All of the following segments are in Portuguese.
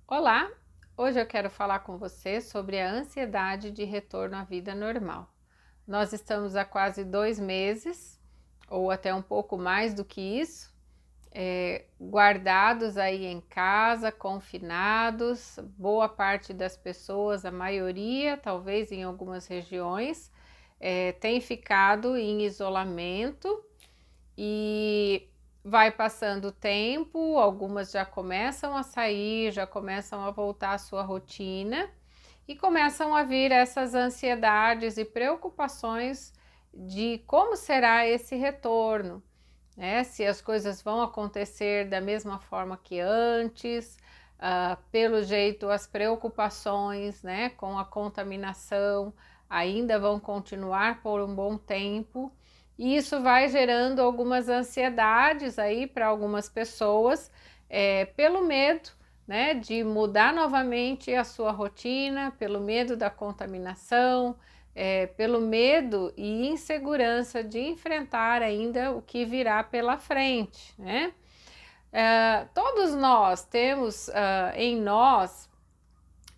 Olá! Hoje eu quero falar com você sobre a ansiedade de retorno à vida normal. Nós estamos há quase 2 meses, ou até um pouco mais do que isso, guardados aí em casa, confinados. Boa parte das pessoas, a maioria, talvez em algumas regiões, tem ficado em isolamento e vai passando o tempo, algumas já começam a sair, já começam a voltar à sua rotina e começam a vir essas ansiedades e preocupações de como será esse retorno, né? Se as coisas vão acontecer da mesma forma que antes, pelo jeito as preocupações, né, com a contaminação ainda vão continuar por um bom tempo. E isso vai gerando algumas ansiedades aí para algumas pessoas, pelo medo, né, de mudar novamente a sua rotina, pelo medo da contaminação, pelo medo e insegurança de enfrentar ainda o que virá pela frente, né? Todos nós temos em nós,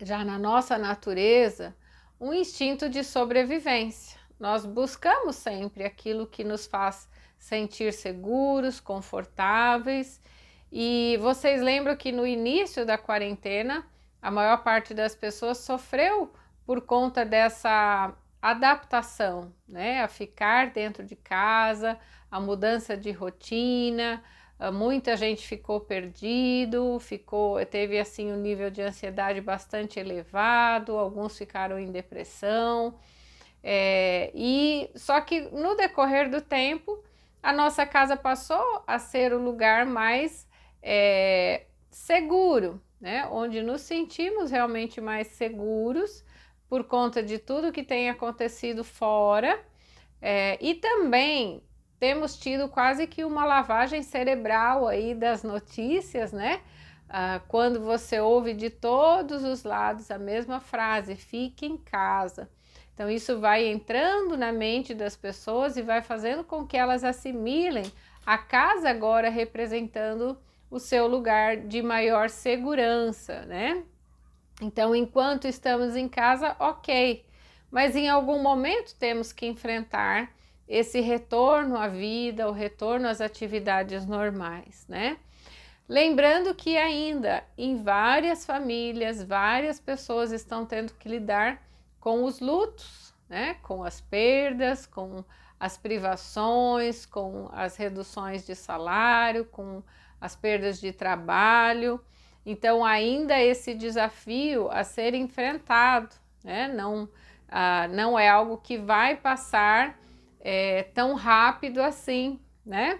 já na nossa natureza, um instinto de sobrevivência. Nós buscamos sempre aquilo que nos faz sentir seguros, confortáveis. E vocês lembram que no início da quarentena, a maior parte das pessoas sofreu por conta dessa adaptação, né? A ficar dentro de casa, a mudança de rotina. Muita gente ficou perdido, teve assim um nível de ansiedade bastante elevado, alguns ficaram em depressão, e só que no decorrer do tempo a nossa casa passou a ser o lugar mais seguro, né? Onde nos sentimos realmente mais seguros por conta de tudo que tem acontecido fora, e também temos tido quase que uma lavagem cerebral aí das notícias, né? Quando você ouve de todos os lados a mesma frase, fique em casa. Então isso vai entrando na mente das pessoas e vai fazendo com que elas assimilem a casa agora representando o seu lugar de maior segurança, né? Então, enquanto estamos em casa, ok, mas em algum momento temos que enfrentar esse retorno à vida, o retorno às atividades normais, né? Lembrando que ainda em várias famílias, várias pessoas estão tendo que lidar com os lutos, né? Com as perdas, com as privações, com as reduções de salário, com as perdas de trabalho. Então ainda esse desafio a ser enfrentado, né? Não é algo que vai passar tão rápido assim, né?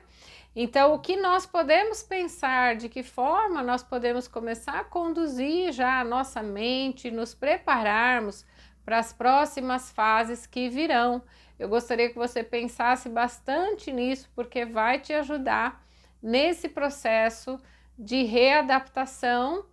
Então, o que nós podemos pensar, de que forma nós podemos começar a conduzir já a nossa mente, nos prepararmos para as próximas fases que virão. Eu gostaria que você pensasse bastante nisso, porque vai te ajudar nesse processo de readaptação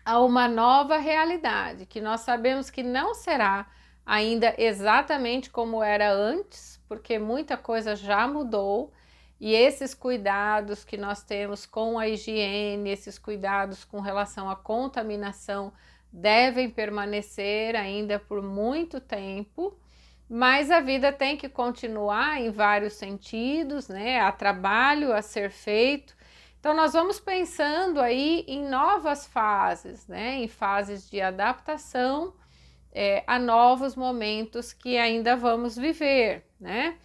a uma nova realidade, que nós sabemos que não será ainda exatamente como era antes, porque muita coisa já mudou. E esses cuidados que nós temos com a higiene, esses cuidados com relação à contaminação devem permanecer ainda por muito tempo, mas a vida tem que continuar em vários sentidos, né? Há trabalho a ser feito. Então nós vamos pensando aí em novas fases, né? Em fases de adaptação a novos momentos que ainda vamos viver, né?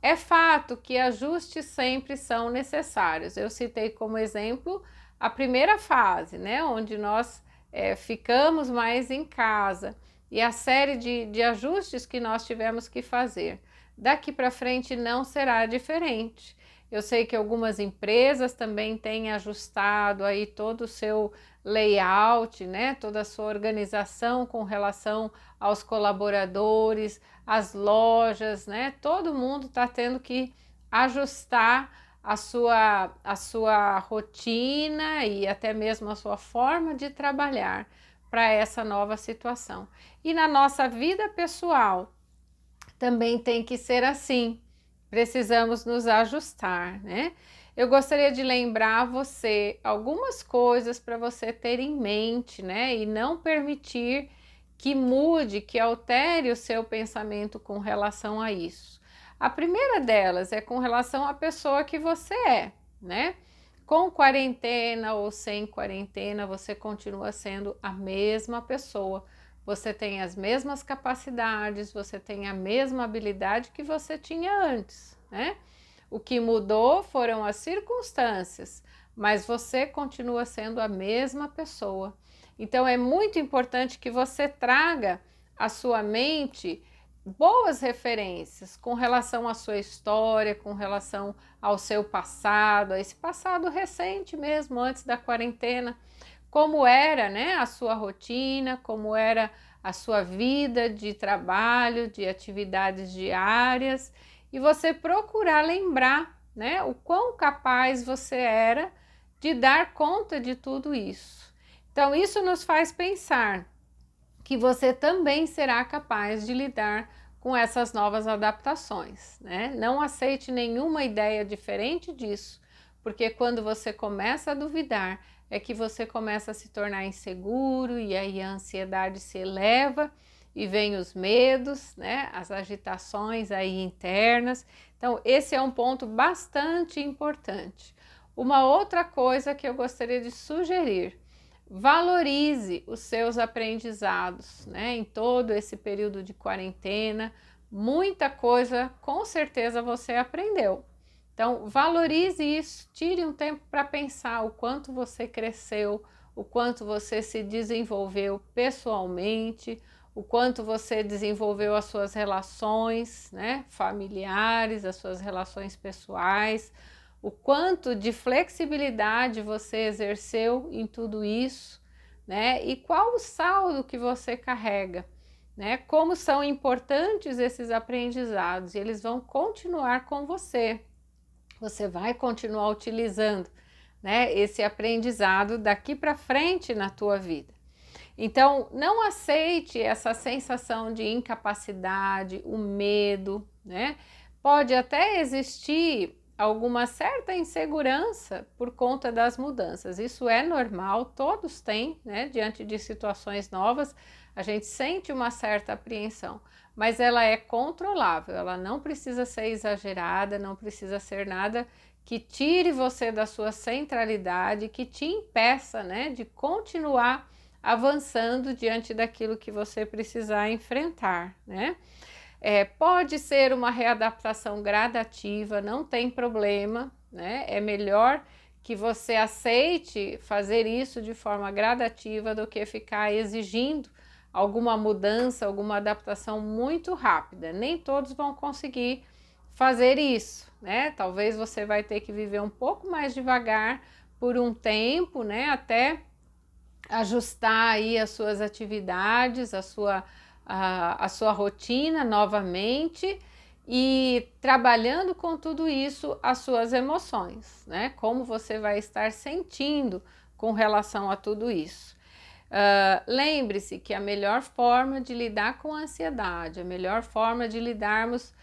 É fato que ajustes sempre são necessários. Eu citei como exemplo a primeira fase, né, onde nós ficamos mais em casa e a série de ajustes que nós tivemos que fazer. Daqui para frente não será diferente. Eu sei que algumas empresas também têm ajustado aí todo o seu layout, né, toda a sua organização com relação aos colaboradores, as lojas, né? Todo mundo está tendo que ajustar a sua rotina e até mesmo a sua forma de trabalhar para essa nova situação. E na nossa vida pessoal também tem que ser assim. Precisamos nos ajustar, né? eu gostaria de lembrar você algumas coisas para você ter em mente, né? E não permitir que mude, que altere o seu pensamento com relação a isso. A primeira delas é com relação à pessoa que você é, né? Com quarentena ou sem quarentena, você continua sendo a mesma pessoa. Você tem as mesmas capacidades, você tem a mesma habilidade que você tinha antes, né? O que mudou foram as circunstâncias, mas você continua sendo a mesma pessoa. Então é muito importante que você traga à sua mente boas referências com relação à sua história, com relação ao seu passado, a esse passado recente mesmo, antes da quarentena, como era, né, a sua rotina, como era a sua vida de trabalho, de atividades diárias, e você procurar lembrar, né, o quão capaz você era de dar conta de tudo isso. Então, isso nos faz pensar que você também será capaz de lidar com essas novas adaptações, né? Não aceite nenhuma ideia diferente disso, porque quando você começa a duvidar, é que você começa a se tornar inseguro e aí a ansiedade se eleva e vem os medos, né? As agitações aí internas. Então, esse é um ponto bastante importante. Uma outra coisa que eu gostaria de sugerir: valorize os seus aprendizados, né? Em todo esse período de quarentena, muita coisa com certeza você aprendeu. Então, valorize isso, tire um tempo para pensar o quanto você cresceu, o quanto você se desenvolveu pessoalmente, o quanto você desenvolveu as suas relações, né, familiares, as suas relações pessoais, o quanto de flexibilidade você exerceu em tudo isso, né? E qual o saldo que você carrega, né? Como são importantes esses aprendizados, e eles vão continuar com você. Você vai continuar utilizando, né, esse aprendizado daqui para frente na tua vida. Então, não aceite essa sensação de incapacidade, o medo, né? Pode até existir alguma certa insegurança por conta das mudanças. Isso é normal, todos têm, né? Diante de situações novas, a gente sente uma certa apreensão, mas ela é controlável, ela não precisa ser exagerada, não precisa ser nada que tire você da sua centralidade, que te impeça, né, de continuar avançando diante daquilo que você precisar enfrentar, né? Pode ser uma readaptação gradativa, não tem problema, né? É melhor que você aceite fazer isso de forma gradativa do que ficar exigindo alguma mudança, alguma adaptação muito rápida. Nem todos vão conseguir fazer isso, né? Talvez você vai ter que viver um pouco mais devagar por um tempo, né? Até ajustar aí as suas atividades, a sua rotina novamente e trabalhando com tudo isso as suas emoções, né? Como você vai estar sentindo com relação a tudo isso. Lembre-se que a melhor forma de lidar com a ansiedade, a melhor forma de lidarmos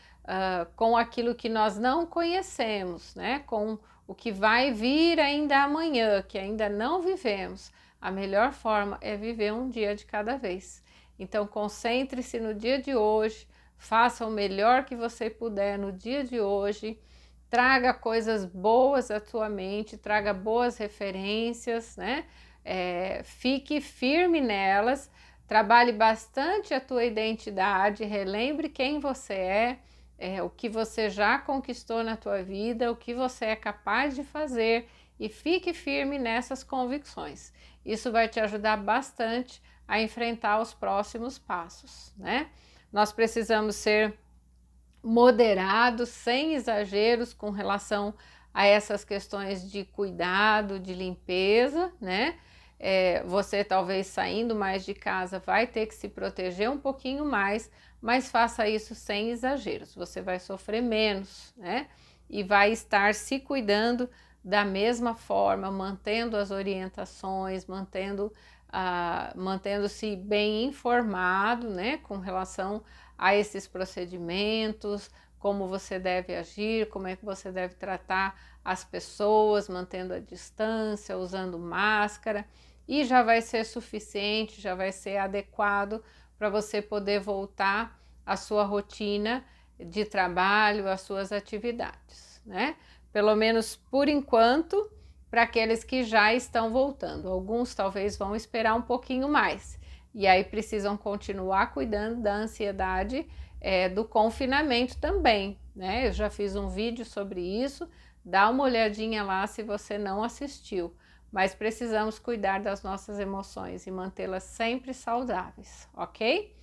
com aquilo que nós não conhecemos, né? Com o que vai vir ainda amanhã, que ainda não vivemos, a melhor forma é viver um dia de cada vez. Então, concentre-se no dia de hoje, faça o melhor que você puder no dia de hoje, traga coisas boas à tua mente, traga boas referências, né? Fique firme nelas, trabalhe bastante a tua identidade, relembre quem você é, o que você já conquistou na tua vida, o que você é capaz de fazer e fique firme nessas convicções. Isso vai te ajudar bastante a enfrentar os próximos passos, né? Nós precisamos ser moderados, sem exageros com relação a essas questões de cuidado, de limpeza, né? Você talvez saindo mais de casa vai ter que se proteger um pouquinho mais, mas faça isso sem exageros, você vai sofrer menos, né? E vai estar se cuidando da mesma forma, mantendo as orientações, mantendo-se bem informado, né, com relação a esses procedimentos, como você deve agir, como é que você deve tratar as pessoas, mantendo a distância, usando máscara, e já vai ser suficiente, já vai ser adequado para você poder voltar à sua rotina de trabalho, às suas atividades, né? Pelo menos por enquanto, para aqueles que já estão voltando. Alguns talvez vão esperar um pouquinho mais, e aí precisam continuar cuidando da ansiedade do confinamento também, né? Eu já fiz um vídeo sobre isso, dá uma olhadinha lá se você não assistiu, mas precisamos cuidar das nossas emoções e mantê-las sempre saudáveis, ok?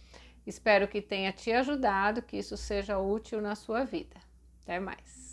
Espero que tenha te ajudado, que isso seja útil na sua vida. Até mais!